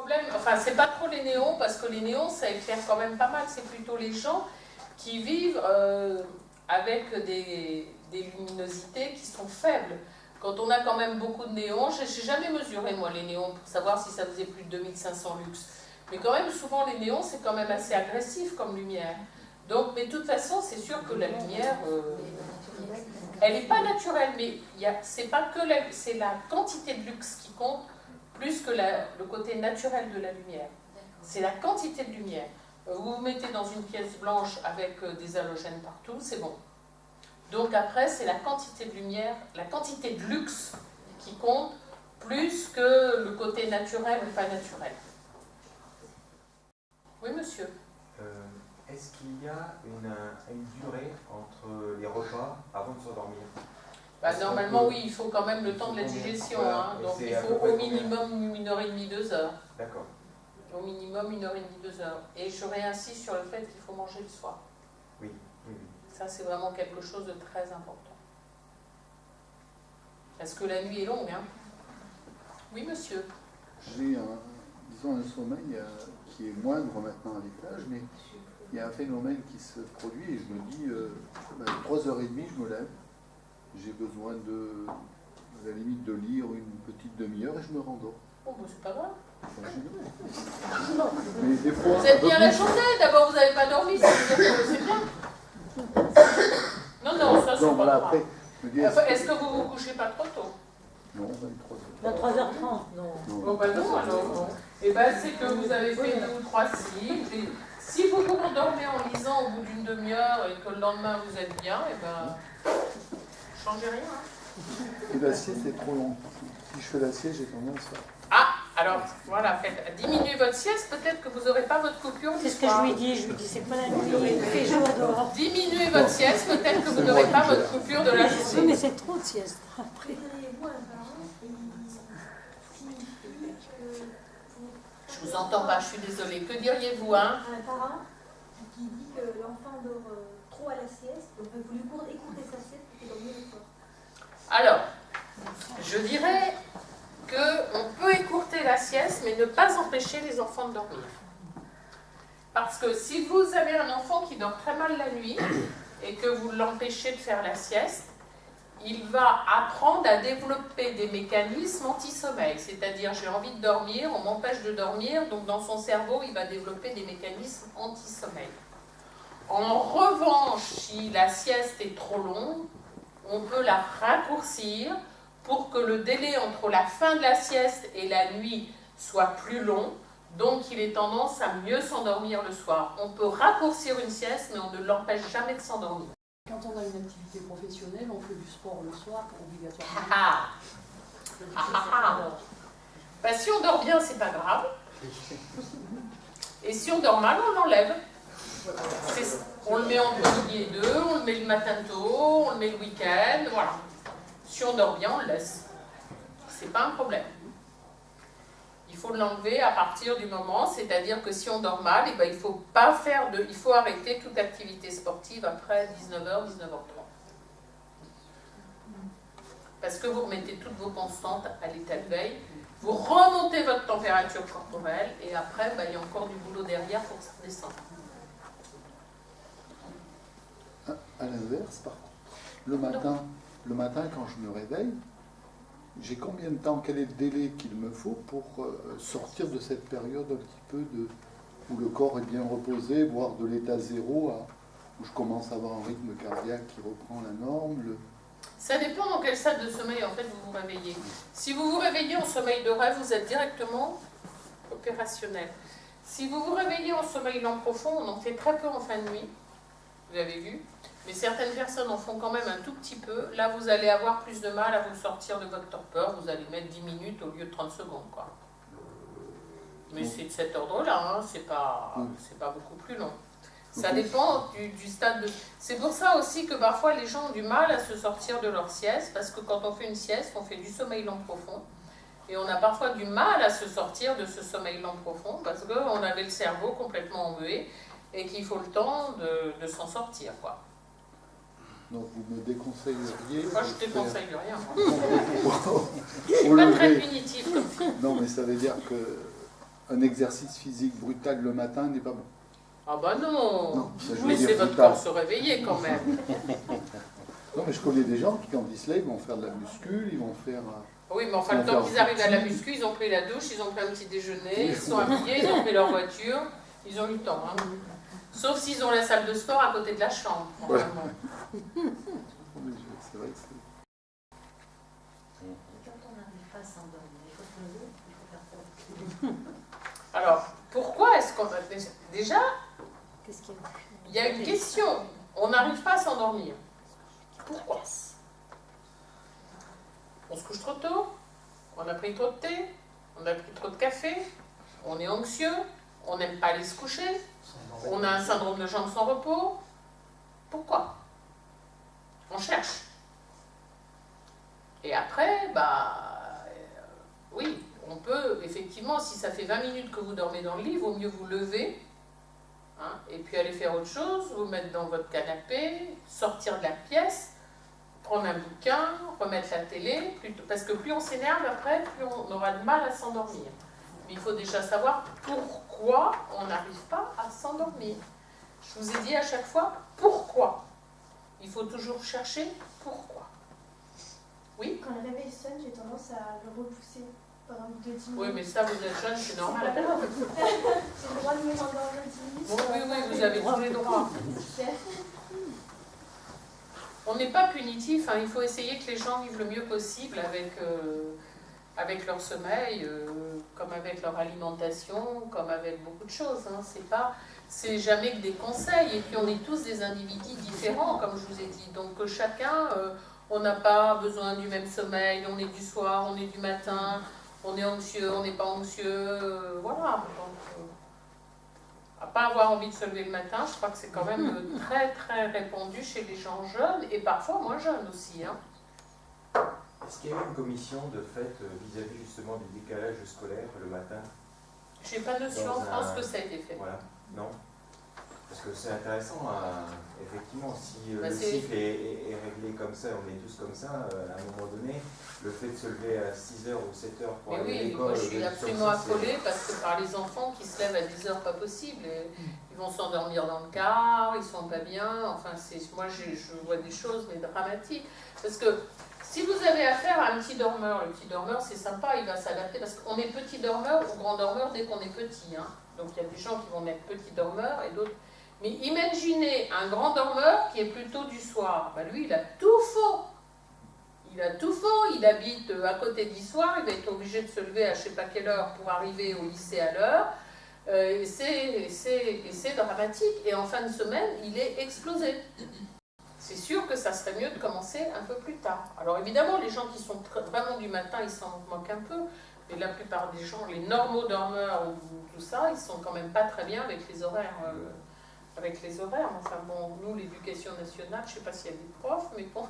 problème, enfin, c'est pas trop les néons, parce que les néons, ça éclaire quand même pas mal. C'est plutôt les gens qui vivent avec des luminosités qui sont faibles. Quand on a quand même beaucoup de néons, j'ai jamais mesuré, moi, les néons, pour savoir si ça faisait plus de 2500 lux. Mais quand même, souvent, les néons, c'est quand même assez agressif comme lumière. Donc, mais de toute façon, c'est sûr que la lumière, elle n'est pas naturelle, mais c'est pas que c'est la quantité de lux qui compte plus que le côté naturel de la lumière. C'est la quantité de lumière. Vous vous mettez dans une pièce blanche avec des halogènes partout, c'est bon. Donc après, c'est la quantité de lumière, la quantité de lux qui compte plus que le côté naturel ou pas naturel. Oui, monsieur. Est-ce qu'il y a une durée entre les repas avant de s'endormir? Normalement, oui, il faut quand même le temps de la digestion. Voilà. Hein, donc il faut au minimum 1h30, 2 heures. D'accord. Au minimum 1h30, 2 heures. Et je réinsiste sur le fait qu'il faut manger le soir. Oui, oui, oui. Ça, c'est vraiment quelque chose de très important. Parce que la nuit est longue. Hein. Oui, monsieur. J'ai disons un sommeil qui est moindre maintenant à l'étage, mais il y a un phénomène qui se produit et je me dis, 3h30, je me lève. J'ai besoin à la limite de lire une petite demi-heure et je me rendors. Bon, c'est pas grave. Mais des fois, vous êtes bien la journée, d'abord vous n'avez pas dormi, ça veut dire que c'est bien. Non, ça c'est pas voilà, grave. après, est-ce que vous vous couchez pas trop tôt? Non, 23h. Vers 3h30, non. Bon, non, alors. Et c'est que vous avez fait 2 ou 3 cycles. Et si vous vous endormez en lisant au bout d'une demi-heure et que le lendemain vous êtes bien, changez rien. Hein. Et la sieste est trop longue. Si je fais la sieste, j'ai tendance à... Alors, voilà, diminuez votre sieste, peut-être que vous n'aurez pas votre coupure. C'est ce que je lui dis, c'est pas la nuit, il fait jour dehors. Diminuez votre sieste, peut-être que vous n'aurez pas votre coupure de la journée. Oui, mais c'est trop de sieste. Après. Je vous entends pas, je suis désolée. Que diriez-vous, hein? Un parent qui dit que l'enfant dort trop à la sieste, donc il faut lui écouter sa sieste pour qu'il dorme le soir. Alors, je dirais qu'on peut écourter la sieste, mais ne pas empêcher les enfants de dormir. Parce que si vous avez un enfant qui dort très mal la nuit et que vous l'empêchez de faire la sieste, il va apprendre à développer des mécanismes anti-sommeil. C'est-à-dire, j'ai envie de dormir, on m'empêche de dormir, donc dans son cerveau, il va développer des mécanismes anti-sommeil. En revanche, si la sieste est trop longue, on peut la raccourcir pour que le délai entre la fin de la sieste et la nuit soit plus long, donc il ait tendance à mieux s'endormir le soir. On peut raccourcir une sieste, mais on ne l'empêche jamais de s'endormir. Quand on a une activité professionnelle, on fait du sport le soir obligatoirement. Si on dort bien, c'est pas grave. Et si on dort mal, on l'enlève. On le met entre midi et 2, on le met le matin tôt, on le met le week-end, voilà. Si on dort bien, on le laisse. C'est pas un problème. Il faut l'enlever à partir du moment, c'est-à-dire que si on dort mal, il faut pas il faut arrêter toute activité sportive après 19h, 19h30. Parce que vous remettez toutes vos constantes à l'état de veille, vous remontez votre température corporelle et après, il y a encore du boulot derrière pour que ça redescende. À l'inverse, par contre, le matin, quand je me réveille, j'ai combien de temps, quel est le délai qu'il me faut pour sortir de cette période un petit peu où le corps est bien reposé, voire de l'état zéro, où je commence à avoir un rythme cardiaque qui reprend la norme. Ça dépend dans quel stade de sommeil en fait vous vous réveillez. Si vous vous réveillez en sommeil de rêve, vous êtes directement opérationnel. Si vous vous réveillez en sommeil lent profond, on en fait très peu en fin de nuit, vous avez vu, mais certaines personnes en font quand même un tout petit peu. Là, vous allez avoir plus de mal à vous sortir de votre torpeur, vous allez mettre 10 minutes au lieu de 30 secondes, quoi. Mais c'est de cet ordre-là, hein. C'est pas beaucoup plus long. Ça dépend du stade de... C'est pour ça aussi que parfois les gens ont du mal à se sortir de leur sieste, parce que quand on fait une sieste, on fait du sommeil lent profond, et on a parfois du mal à se sortir de ce sommeil lent profond, parce qu'on avait le cerveau complètement embué, et qu'il faut le temps de s'en sortir, quoi. Donc vous me déconseilleriez... Moi, je ne déconseille rien. Je ne suis pas très punitive comme fille. Non, mais ça veut dire que un exercice physique brutal le matin n'est pas bon. Ah bah non, Non, ça, je veux laissez dire votre brutal. corps se réveiller quand même. Non, mais je connais des gens qui, quand ils se lèvent, ils vont faire de la muscu, ils vont faire... Oui, mais enfin, le temps qu'ils arrivent à la muscu, ils ont pris la douche, ils ont pris un petit déjeuner, ils sont habillés, ils ont pris leur voiture, ils ont eu le temps. Hein. Sauf s'ils ont la salle de sport à côté de la chambre. Ouais. Vraiment. C'est vrai que c'est... Quand on n'arrive pas à s'endormir, il faut se lever, il faut faire quoi? Alors, pourquoi est-ce qu'on... Déjà, Qu'est-ce qu'il y a? il y a une question. On n'arrive pas à s'endormir. Pourquoi? On se couche trop tôt, on a pris trop de thé, on a pris trop de café, on est anxieux, on n'aime pas aller se coucher, on a un syndrome de jambes sans repos. Pourquoi? On cherche. Et après, oui, on peut, effectivement, si ça fait 20 minutes que vous dormez dans le lit, il vaut mieux vous lever, hein, et puis aller faire autre chose, vous mettre dans votre canapé, sortir de la pièce, prendre un bouquin, remettre la télé, parce que plus on s'énerve après, plus on aura de mal à s'endormir. Mais il faut déjà savoir pourquoi on n'arrive pas à s'endormir. Je vous ai dit à chaque fois, pourquoi? Il faut toujours chercher pourquoi. Oui? Quand le réveil sonne, j'ai tendance à le repousser pendant 2-10 minutes. Oui, mais ça, vous êtes jeune, c'est normal. J'ai le droit de me rendormir 10 minutes. Oui, vous avez tous les droits. Super. On n'est pas punitif, hein. Il faut essayer que les gens vivent le mieux possible avec leur sommeil, comme avec leur alimentation, comme avec beaucoup de choses. Hein. C'est jamais que des conseils. Et puis on est tous des individus différents, comme je vous ai dit. Donc chacun, on n'a pas besoin du même sommeil. On est du soir, on est du matin, on est anxieux, on n'est pas anxieux. Voilà. Donc, à pas avoir envie de se lever le matin, je crois que c'est quand même très très répandu chez les gens jeunes et parfois moins jeunes aussi. Hein. Est-ce qu'il y a eu une commission de fait vis-à-vis justement des décalages scolaires le matin? J'ai pas notion en France que ça a été fait. Voilà, non. Parce que c'est intéressant, effectivement, si Bah, le cycle est réglé comme ça, on est tous comme ça, à un moment donné, le fait de se lever à 6h ou 7h pour Mais aller à oui, l'école... moi je suis absolument affolée parce que par les enfants qui se lèvent à 10h, pas possible. Et ils vont s'endormir dans le car, ils sont pas bien. Enfin, moi je vois des choses mais dramatiques. Parce que si vous avez affaire à un petit dormeur, le petit dormeur c'est sympa, il va s'adapter parce qu'on est petit dormeur ou grand dormeur dès qu'on est petit. Hein. Donc il y a des gens qui vont être petits dormeurs et d'autres. Mais imaginez un grand dormeur qui est plutôt du soir. Ben lui, il a tout faux. Il a tout faux. Il habite à côté d'Issoire. Il va être obligé de se lever à je ne sais pas quelle heure pour arriver au lycée à l'heure. Et c'est dramatique. Et en fin de semaine, il est explosé. C'est sûr que ça serait mieux de commencer un peu plus tard. Alors évidemment, les gens qui sont vraiment du matin, ils s'en moquent un peu. Mais la plupart des gens, les normaux dormeurs ou tout ça, ils sont quand même pas très bien avec les horaires. Enfin bon, nous, l'éducation nationale, je ne sais pas s'il y a des profs, mais bon,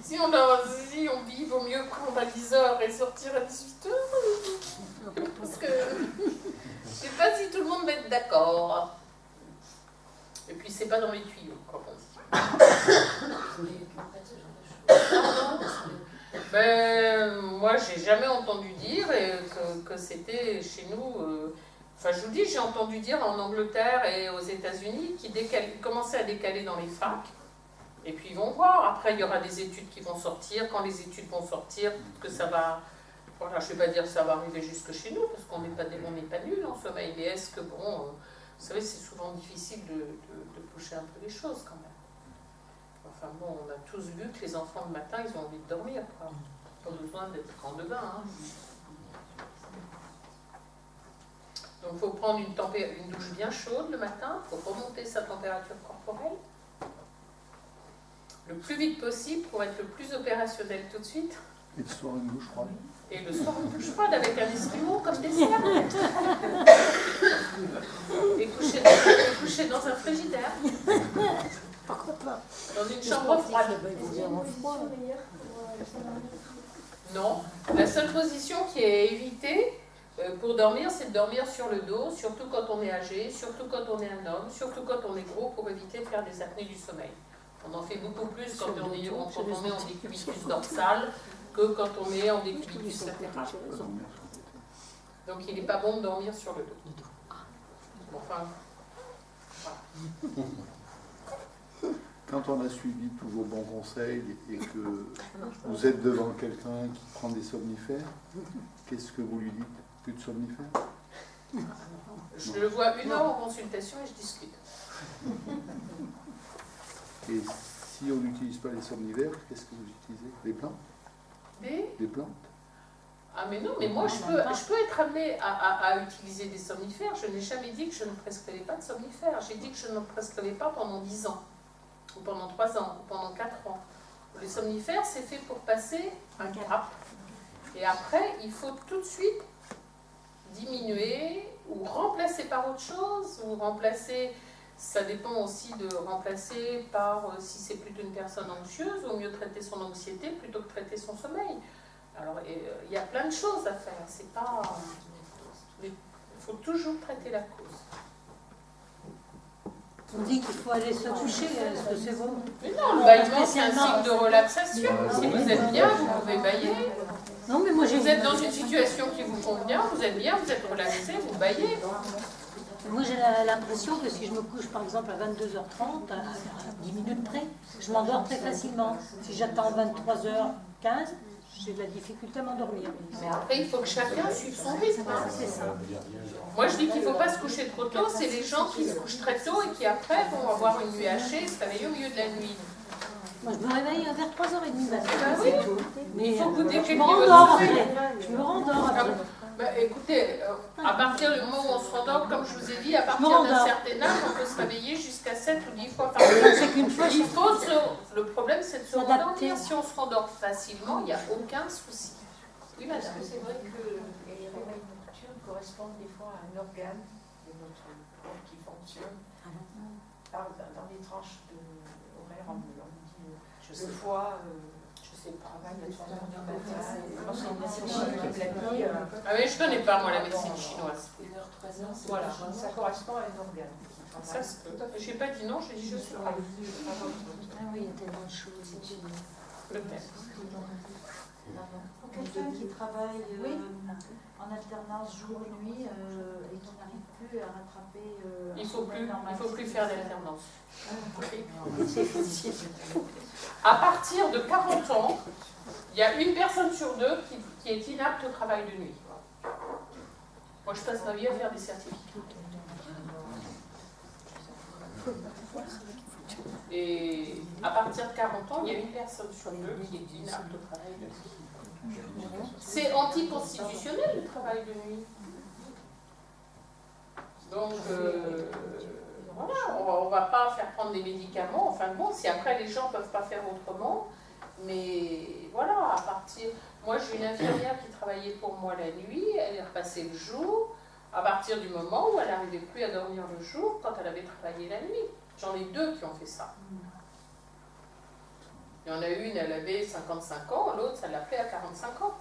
si on dit il vaut mieux prendre à 10h et sortir à 18h, parce que je ne sais pas si tout le monde va être d'accord. Et puis, c'est pas dans les tuyaux, comme on dit. Ben, moi, j'ai jamais entendu dire que c'était chez nous... Enfin, je vous dis, j'ai entendu dire en Angleterre et aux États-Unis qu'ils commençaient à décaler dans les facs. Et puis ils vont voir. Après, il y aura des études qui vont sortir. Quand les études vont sortir, que ça va... Voilà, je ne vais pas dire que ça va arriver jusque chez nous, parce qu'on n'est pas nuls en sommeil. Mais est-ce que, bon... vous savez, c'est souvent difficile de pousser un peu les choses, quand même. Enfin bon, on a tous vu que les enfants, le matin, ils ont envie de dormir, quoi. Pas besoin d'être en devin, hein. Donc il faut prendre une douche bien chaude le matin, il faut remonter sa température corporelle le plus vite possible pour être le plus opérationnel tout de suite. Et le soir, une douche froide. Et le soir, une douche froide avec un esquimau comme dessert. Et coucher dans un frigidaire. Pourquoi pas? Dans une chambre froide. Non, la seule position qui est évitée pour dormir, c'est de dormir sur le dos, surtout quand on est âgé, surtout quand on est un homme, surtout quand on est gros, pour éviter de faire des apnées du sommeil. On en fait beaucoup plus quand on est en décubitus dorsal que quand on est en décubitus latéral. Donc il n'est pas bon de dormir sur le dos. Enfin, voilà. Quand on a suivi tous vos bons conseils et que vous êtes devant quelqu'un qui prend des somnifères, qu'est-ce que vous lui dites? Plus de somnifères? Je le vois 1 heure en consultation et je discute. Et si on n'utilise pas les somnifères, qu'est-ce que vous utilisez? Des plantes? Des plantes? Ah mais non, mais moi je peux être amenée à utiliser des somnifères. Je n'ai jamais dit que je ne prescrivais pas de somnifères. J'ai dit que je ne prescrivais pas pendant 10 ans, ou pendant 3 ans, ou pendant 4 ans. Les somnifères, c'est fait pour passer un cap. Et après, il faut tout de suite diminuer ou remplacer par autre chose, ou remplacer, ça dépend aussi de remplacer par, si c'est plutôt une personne anxieuse, ou mieux traiter son anxiété plutôt que traiter son sommeil. Alors, il y a plein de choses à faire, c'est pas... Il faut toujours traiter la cause. On dit qu'il faut aller se coucher, est-ce que c'est bon? Mais non, le bâillement, c'est un signe de relaxation. Si vous êtes bien, vous pouvez bailler. Non, mais moi j'ai... Vous êtes dans une situation qui vous convient, vous êtes bien, vous êtes relaxé, vous baillez. Moi j'ai l'impression que si je me couche par exemple à 22h30, à 10 minutes près, je m'endors très facilement. Si j'attends 23h15, j'ai de la difficulté à m'endormir. Mais après, il faut que chacun suive son rythme. Hein. C'est ça. Moi, je dis qu'il ne faut pas se coucher trop tôt. C'est les gens qui se couchent très tôt et qui, après, vont avoir une nuit hachée, se réveiller au milieu de la nuit. Moi je me réveille vers 3h30 Bah matin, oui. c'est tout. Mais Il faut que vous je décliquiez me votre rendors sommeil. après. Je me rendors après. Bah, écoutez, à partir du moment où on se rendort, comme je vous ai dit, à partir rendors. d'un certain âge, on peut se réveiller jusqu'à 7 ou 10 fois par jour. C'est qu'une fois, Il faut le problème, c'est de se S'adapter. rendormir. Si on se rendort facilement, il n'y a aucun souci. Oui, Parce madame. que c'est vrai que les réveils nocturnes correspondent des fois à un organe de notre corps qui fonctionne dans les tranches horaires. On dit le foie travaille à 3 heures du matin. Moi, c'est une médecine chinoise qui me l'a dit. Ah oui, je ne connais pas, moi, la médecine chinoise. 1h, 13h, Voilà. ça correspond à un organe. Ça se peut. Je n'ai pas dit non, j'ai dit je suis pas. Ah oui, il y a tellement de choses. Peut-être. Pour quelqu'un qui travaille en alternance jour et nuit et qui n'arrive plus à rattraper... Il ne faut plus faire d'alternance. À partir de 40 ans, il y a 1 personne sur 2 qui est inapte au travail de nuit. Moi, je passe ma vie à faire des certificats. Et à partir de 40 ans, il y a 1 personne sur 2 qui est inapte au travail de nuit. C'est anticonstitutionnel le travail de nuit. Donc, voilà, on ne va pas faire prendre des médicaments. Enfin bon, si après les gens ne peuvent pas faire autrement, mais voilà, à partir... Moi, j'ai une infirmière qui travaillait pour moi la nuit, elle est repassée le jour, à partir du moment où elle n'arrivait plus à dormir le jour quand elle avait travaillé la nuit. J'en ai 2 qui ont fait ça. Il y en a une, elle avait 55 ans, l'autre, ça l'a fait à 45 ans.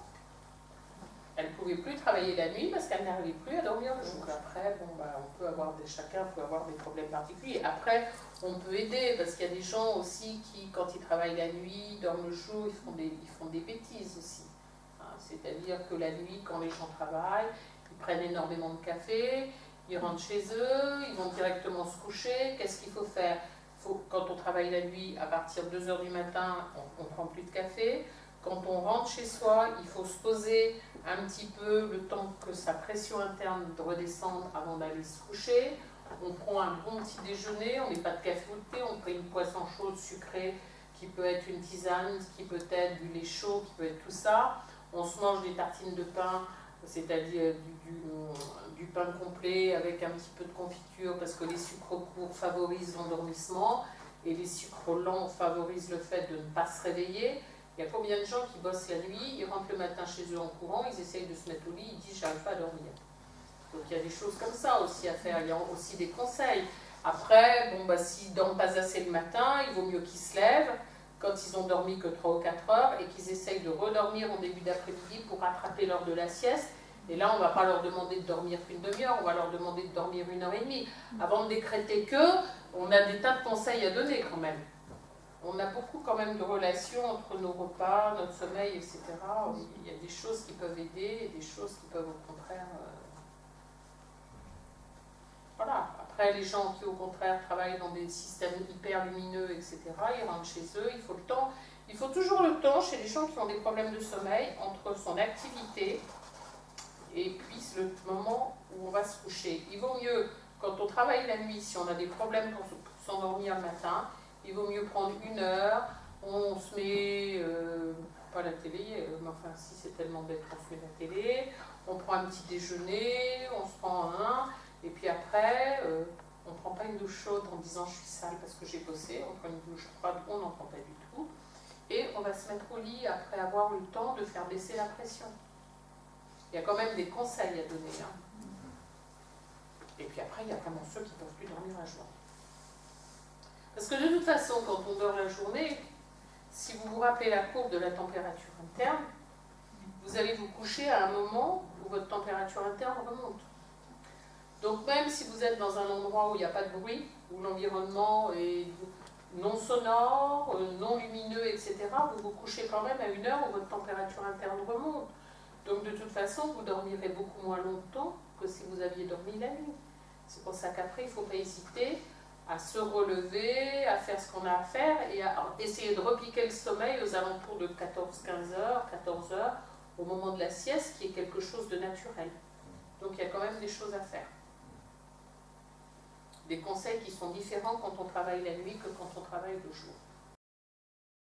Elle ne pouvait plus travailler la nuit parce qu'elle n'arrivait plus à dormir le jour. Après, bon, bah, chacun peut avoir des problèmes particuliers. Après, on peut aider parce qu'il y a des gens aussi qui, quand ils travaillent la nuit, dorment le jour, ils font des bêtises aussi. Hein, c'est-à-dire que la nuit, quand les gens travaillent, ils prennent énormément de café, ils rentrent chez eux, ils vont directement se coucher. Qu'est-ce qu'il faut faire? Quand on travaille la nuit, à partir de 2h du matin, on ne prend plus de café. Quand on rentre chez soi, il faut se poser un petit peu le temps que sa pression interne redescende avant d'aller se coucher. On prend un bon petit déjeuner, on met pas de café ou de thé, on prend une boisson chaude sucrée qui peut être une tisane, qui peut être du lait chaud, qui peut être tout ça. On se mange des tartines de pain, c'est-à-dire du pain complet avec un petit peu de confiture parce que les sucres courts favorisent l'endormissement et les sucres lents favorisent le fait de ne pas se réveiller. Il y a combien de gens qui bossent la nuit, ils rentrent le matin chez eux en courant, ils essayent de se mettre au lit, ils disent j'arrive pas à dormir. Donc il y a des choses comme ça aussi à faire, il y a aussi des conseils. Après, bon, bah, s'ils ne dorment pas assez le matin, il vaut mieux qu'ils se lèvent quand ils ont dormi que 3 ou 4 heures et qu'ils essayent de redormir en début d'après-midi pour rattraper l'heure de la sieste. Et là, on ne va pas leur demander de dormir qu'une demi-heure, on va leur demander de dormir 1h30. Avant de décréter que, on a des tas de conseils à donner quand même. On a beaucoup quand même de relations entre nos repas, notre sommeil, etc. Il y a des choses qui peuvent aider et des choses qui peuvent au contraire... Voilà. Après, les gens qui au contraire travaillent dans des systèmes hyper lumineux, etc., ils rentrent chez eux, il faut le temps. Il faut toujours le temps chez les gens qui ont des problèmes de sommeil entre son activité et puis le moment où on va se coucher. Il vaut mieux, quand on travaille la nuit, si on a des problèmes pour s'endormir le matin, il vaut mieux prendre 1 heure, on se met, pas la télé, mais enfin si c'est tellement bête qu'on se met la télé, on prend un petit déjeuner, on se prend et puis après, on ne prend pas une douche chaude en disant je suis sale parce que j'ai bossé, on prend une douche froide, on n'en prend pas du tout, et on va se mettre au lit après avoir eu le temps de faire baisser la pression. Il y a quand même des conseils à donner. Et puis après, il y a vraiment ceux qui ne peuvent plus dormir la journée. Parce que de toute façon, quand on dort la journée, si vous vous rappelez la courbe de la température interne, vous allez vous coucher à un moment où votre température interne remonte. Donc même si vous êtes dans un endroit où il n'y a pas de bruit, où l'environnement est non sonore, non lumineux, etc., vous vous couchez quand même à 1 heure où votre température interne remonte. Donc de toute façon, vous dormirez beaucoup moins longtemps que si vous aviez dormi la nuit. C'est pour ça qu'après, il ne faut pas hésiter à se relever, à faire ce qu'on a à faire et à essayer de repiquer le sommeil aux alentours de 14-15 heures, 14 heures, au moment de la sieste, qui est quelque chose de naturel. Donc il y a quand même des choses à faire. Des conseils qui sont différents quand on travaille la nuit que quand on travaille le jour.